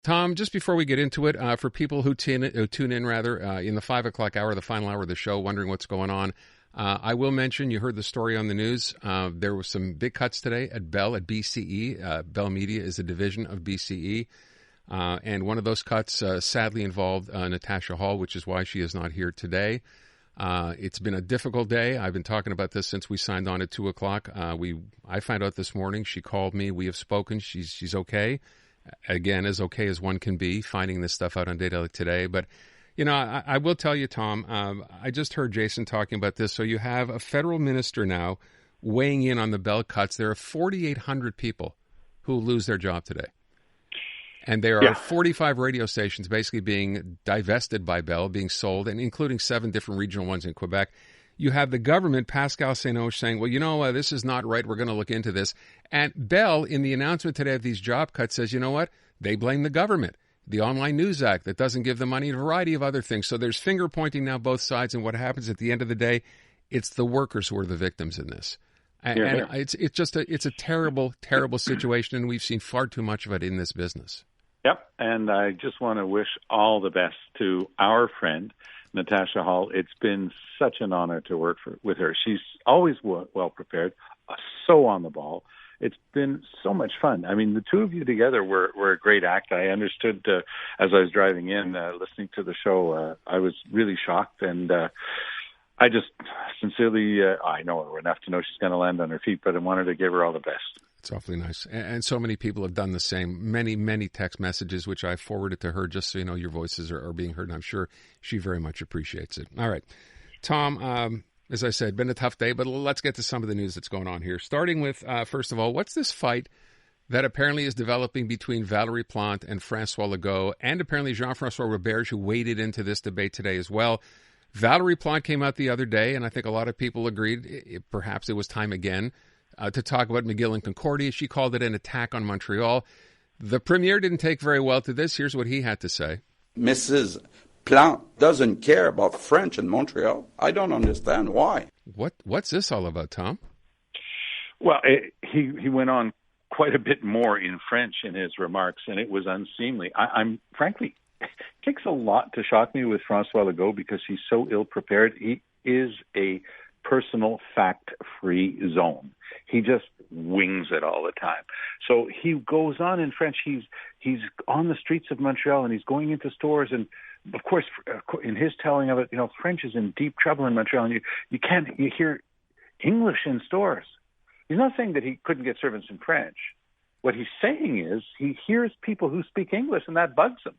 Tom, just before we get into it, for people who tune in in the 5 o'clock hour, the final hour of the show, wondering what's going on, I will mention, you heard the story on the news, there were some big cuts today at Bell, at BCE. Bell Media is a division of BCE. And one of those cuts sadly involved Natasha Hall, which is why she is not here today. It's been a difficult day. I've been talking about this since we signed on at 2 o'clock. I found out this morning. She called me. We have spoken. She's okay. Again, as okay as one can be, finding this stuff out on data like today. But, you know, I will tell you, Tom, I just heard Jason talking about this. So you have a federal minister now weighing in on the Bell cuts. There are 4,800 people who will lose their job today. And there are 45 radio stations basically being divested by Bell, being sold, and including 7 different regional ones in Quebec. You have the government, Pascal St-Onge, saying, well, you know, this is not right. We're going to look into this. And Bell, in the announcement today of these job cuts, says, you know what? They blame the government, the Online News Act that doesn't give them money, and a variety of other things. So there's finger pointing now both sides. And what happens at the end of the day, it's the workers who are the victims in this. And it's a terrible, terrible situation. And we've seen far too much of it in this business. Yep. And I just want to wish all the best to our friend, Natasha Hall. It's been such an honor to work with her. She's always well prepared, so on the ball. It's been so much fun. I mean, the two of you together were a great act. I understood as I was driving in, listening to the show, I was really shocked. And I just sincerely, I know her enough to know she's going to land on her feet, but I wanted to give her all the best. It's awfully nice. And so many people have done the same. Many, many text messages, which I forwarded to her just so you know your voices are being heard. And I'm sure she very much appreciates it. All right. Tom, as I said, been a tough day, but let's get to some of the news that's going on here. Starting with, first of all, what's this fight that apparently is developing between Valérie Plante and François Legault, and apparently Jean-François Roberge, who waded into this debate today as well. Valérie Plante came out the other day, and I think a lot of people agreed perhaps it was time again to talk about McGill and Concordia. She called it an attack on Montreal. The premier didn't take very well to this. Here's what he had to say. Mrs. Plante doesn't care about French in Montreal. I don't understand why. What's this all about, Tom? Well, he went on quite a bit more in French in his remarks, and it was unseemly. I'm frankly, it takes a lot to shock me with François Legault because he's so ill-prepared. He is a personal fact-free zone. He just wings it all the time. So he goes on in French. He's on the streets of Montreal, and he's going into stores. And, of course, in his telling of it, you know, French is in deep trouble in Montreal, and you hear English in stores. He's not saying that he couldn't get servants in French. What he's saying is he hears people who speak English, and that bugs him.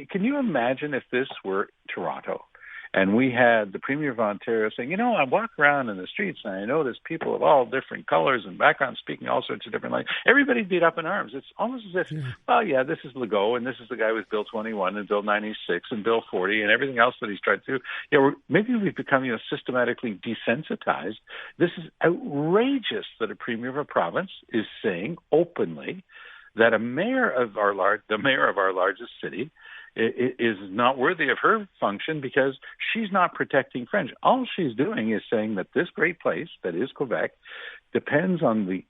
Can you imagine if this were Toronto and we had the Premier of Ontario saying, you know, I walk around in the streets and I notice people of all different colors and backgrounds speaking all sorts of different languages. Everybody'd be up in arms. It's almost as if, well, yeah, this is Legault and this is the guy with Bill 21 and Bill 96 and Bill 40 and everything else that he's tried to do. Yeah, maybe we've become, you know, systematically desensitized. This is outrageous that a Premier of a province is saying openly that the mayor of our largest city is not worthy of her function because she's not protecting French. All she's doing is saying that this great place that is Quebec depends on the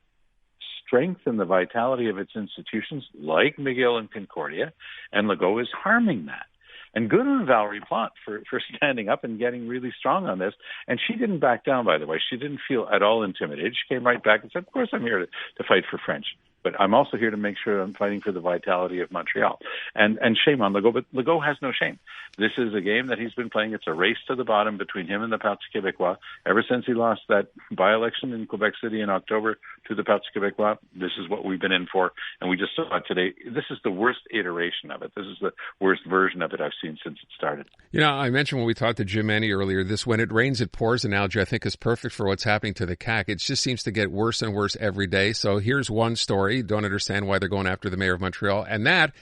strength and the vitality of its institutions like McGill and Concordia, and Legault is harming that. And good on Valérie Plante for standing up and getting really strong on this. And she didn't back down, by the way. She didn't feel at all intimidated. She came right back and said, of course I'm here to fight for French. But I'm also here to make sure I'm fighting for the vitality of Montreal. And shame on Legault, but Legault has no shame. This is a game that he's been playing. It's a race to the bottom between him and the Parti Québécois. Ever since he lost that by-election in Quebec City in October to the Parti Québécois, this is what we've been in for. And we just saw it today. This is the worst iteration of it. This is the worst version of it I've seen since it started. You know, I mentioned when we talked to Jim Manny earlier, this when it rains, it pours analogy I think is perfect for what's happening to the CAQ. It just seems to get worse and worse every day. So here's one story. Don't understand why they're going after the mayor of Montreal. And that,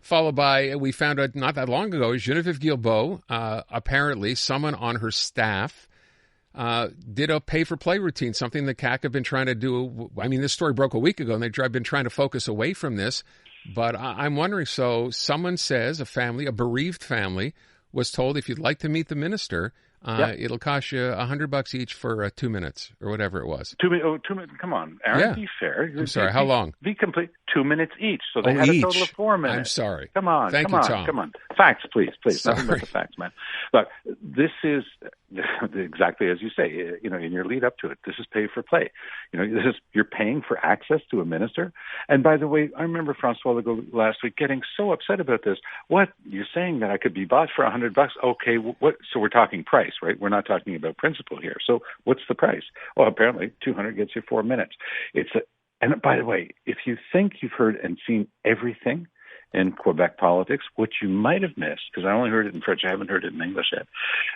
followed by, we found out not that long ago, Geneviève Guilbeault, apparently someone on her staff did a pay-for-play routine, something the CAQ have been trying to do. I mean, this story broke a week ago, and they've been trying to focus away from this. But I'm wondering, so someone says a bereaved family, was told, if you'd like to meet the minister, It'll cost you $100 each for 2 minutes or whatever it was. 2 minutes. 2 minutes. Come on, Aaron. Be fair. I'm sorry. How long? Be complete. 2 minutes each. So they had a total of 4 minutes. I'm sorry. Come on. Thank you, Tom. Come on. Facts, please. Sorry. Nothing but the facts, man. Look, this is exactly as you say. In your lead up to it, this is pay for play. You're paying for access to a minister. And by the way, I remember François Legault last week getting so upset about this. What, you're saying that I could be bought for $100? Okay, what? So we're talking price, right? We're not talking about principle here. So what's the price? Well, apparently 200 gets you 4 minutes. And by the way, if you think you've heard and seen everything in Quebec politics, what you might have missed, because I only heard it in French, I haven't heard it in English yet,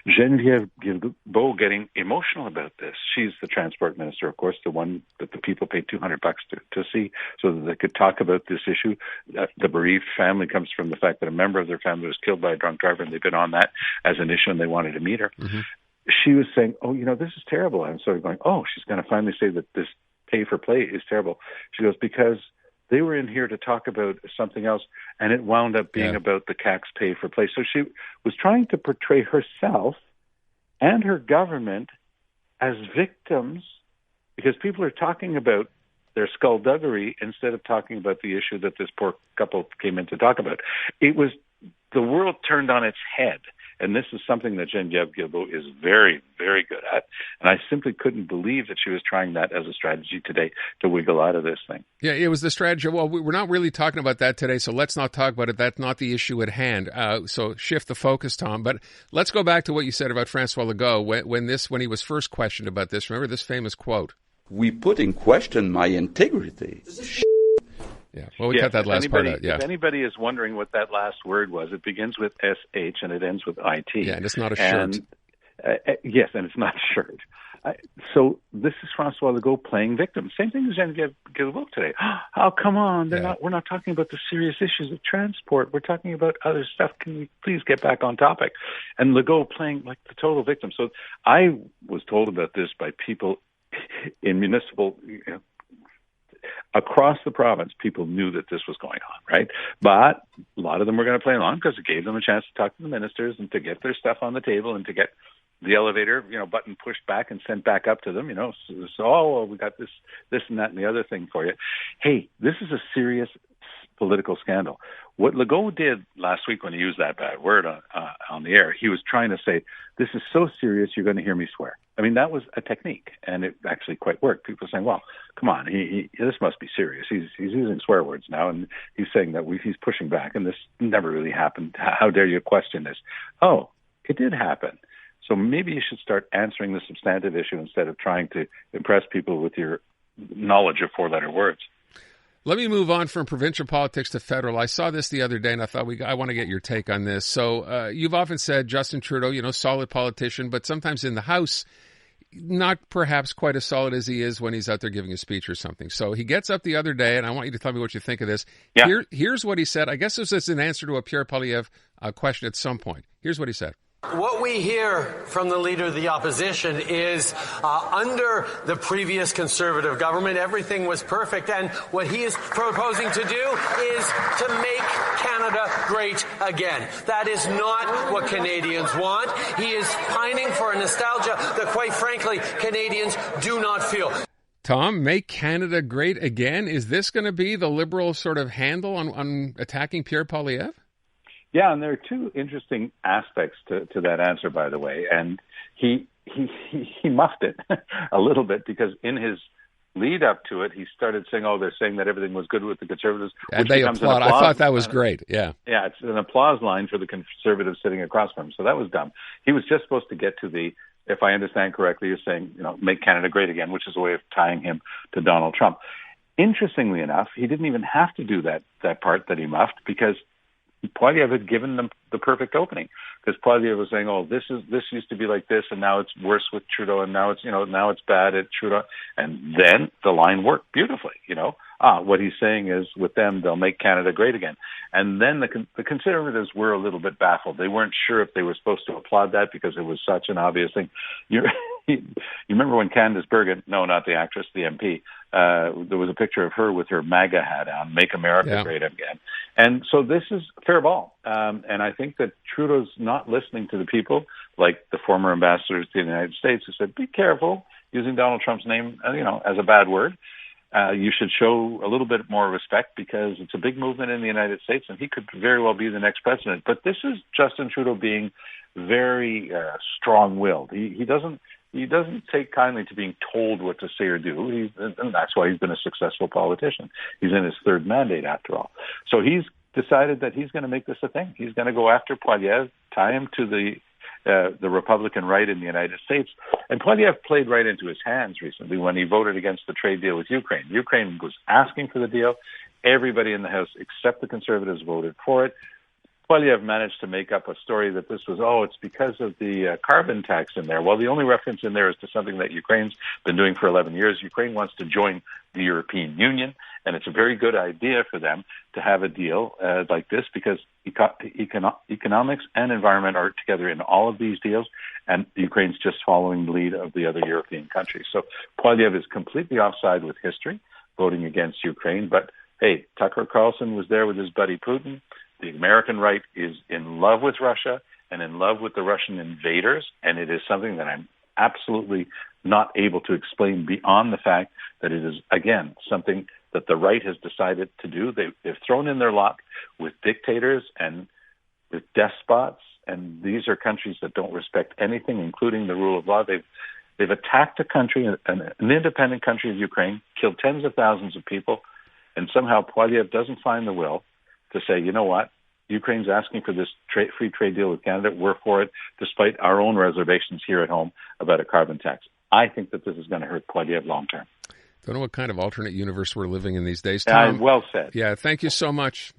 Geneviève Guilbeault getting emotional about this. She's the transport minister, of course, the one that the people paid $200 to see so that they could talk about this issue. The bereaved family comes from the fact that a member of their family was killed by a drunk driver, and they've been on that as an issue, and they wanted to meet her. Mm-hmm. She was saying, this is terrible. I'm sort of going, she's going to finally say that this pay for play is terrible. She goes, because they were in here to talk about something else, and it wound up being about the CAC's pay for play. So she was trying to portray herself and her government as victims because people are talking about their skullduggery instead of talking about the issue that this poor couple came in to talk about. It was the world turned on its head. And this is something that Geneviève Guilbeault is very, very good at. And I simply couldn't believe that she was trying that as a strategy today to wiggle out of this thing. Yeah, it was the strategy. Well, we're not really talking about that today, so let's not talk about it. That's not the issue at hand. So shift the focus, Tom. But let's go back to what you said about François Legault when he was first questioned about this. Remember this famous quote? We put in question my integrity. Yeah, well, we cut that last part out. Yeah. If anybody is wondering what that last word was, it begins with SH and it ends with IT. Yeah, and it's not a shirt. Yes, and it's not a shirt. So this is François Legault playing victim. Same thing as Geneviève Guilbeault today. Oh, come on. We're not talking about the serious issues of transport. We're talking about other stuff. Can we please get back on topic? And Legault playing like the total victim. So I was told about this by people in municipal across the province. People knew that this was going on, right? But a lot of them were going to play along because it gave them a chance to talk to the ministers and to get their stuff on the table and to get the elevator, button pushed back and sent back up to them, So, we got this and that and the other thing for you. Hey, this is a serious political scandal. What Legault did last week when he used that bad word on the air, he was trying to say, this is so serious, you're going to hear me swear. I mean, that was a technique, and it actually quite worked. People were saying, well, come on, this must be serious. He's using swear words now, and he's saying that he's pushing back, and this never really happened. How dare you question this? Oh, it did happen. So maybe you should start answering the substantive issue instead of trying to impress people with your knowledge of four-letter words. Let me move on from provincial politics to federal. I saw this the other day, and I thought I want to get your take on this. So you've often said Justin Trudeau, solid politician, but sometimes in the House, not perhaps quite as solid as he is when he's out there giving a speech or something. So he gets up the other day, and I want you to tell me what you think of this. Yeah. Here's what he said. I guess this is an answer to a Pierre Poilievre question at some point. Here's what he said. What we hear from the Leader of the Opposition is under the previous Conservative government, everything was perfect. And what he is proposing to do is to make Canada great again. That is not what Canadians want. He is pining for a nostalgia that, quite frankly, Canadians do not feel. Tom, make Canada great again? Is this going to be the Liberal sort of handle on attacking Pierre Poilievre? Yeah, and there are two interesting aspects to that answer, by the way. And he muffed it a little bit because in his lead up to it, he started saying, they're saying that everything was good with the Conservatives. And they applaud. I thought that was great, yeah. Yeah, it's an applause line for the Conservatives sitting across from him. So that was dumb. He was just supposed to get to if I understand correctly, you're saying, make Canada great again, which is a way of tying him to Donald Trump. Interestingly enough, he didn't even have to do that part that he muffed because Poilievre had given them the perfect opening because Poilievre was saying, this used to be like this, and now it's worse with Trudeau, and now it's now it's bad at Trudeau, and then the line worked beautifully. What he's saying is with them they'll make Canada great again, and then the Conservatives were a little bit baffled. They weren't sure if they were supposed to applaud that because it was such an obvious thing. you remember when Candace Bergen, no, not the actress, the MP, there was a picture of her with her MAGA hat on, Make America Great Again. And so this is fair ball. And I think that Trudeau's not listening to the people, like the former ambassadors to the United States who said, be careful using Donald Trump's name, as a bad word. You should show a little bit more respect because it's a big movement in the United States and he could very well be the next president. But this is Justin Trudeau being very strong-willed. He doesn't take kindly to being told what to say or do, and that's why he's been a successful politician. He's in his third mandate, after all. So he's decided that he's going to make this a thing. He's going to go after Poilievre, tie him to the Republican right in the United States. And Poilievre played right into his hands recently when he voted against the trade deal with Ukraine. Ukraine was asking for the deal. Everybody in the House, except the Conservatives, voted for it. Poilievre managed to make up a story that this was, it's because of the carbon tax in there. Well, the only reference in there is to something that Ukraine's been doing for 11 years. Ukraine wants to join the European Union, and it's a very good idea for them to have a deal like this because economics and environment are together in all of these deals, and Ukraine's just following the lead of the other European countries. So Poilievre is completely offside with history, voting against Ukraine. But, hey, Tucker Carlson was there with his buddy Putin. The American right is in love with Russia and in love with the Russian invaders, and it is something that I'm absolutely not able to explain beyond the fact that it is, again, something that the right has decided to do. They've thrown in their lot with dictators and with despots, and these are countries that don't respect anything, including the rule of law. They've attacked a country, an independent country of Ukraine, killed tens of thousands of people, and somehow Poilievre doesn't find the will to say, you know what, Ukraine's asking for this free trade deal with Canada. We're for it, despite our own reservations here at home about a carbon tax. I think that this is going to hurt Poilievre long term. Don't know what kind of alternate universe we're living in these days, Tom. Well said. Yeah, thank you so much.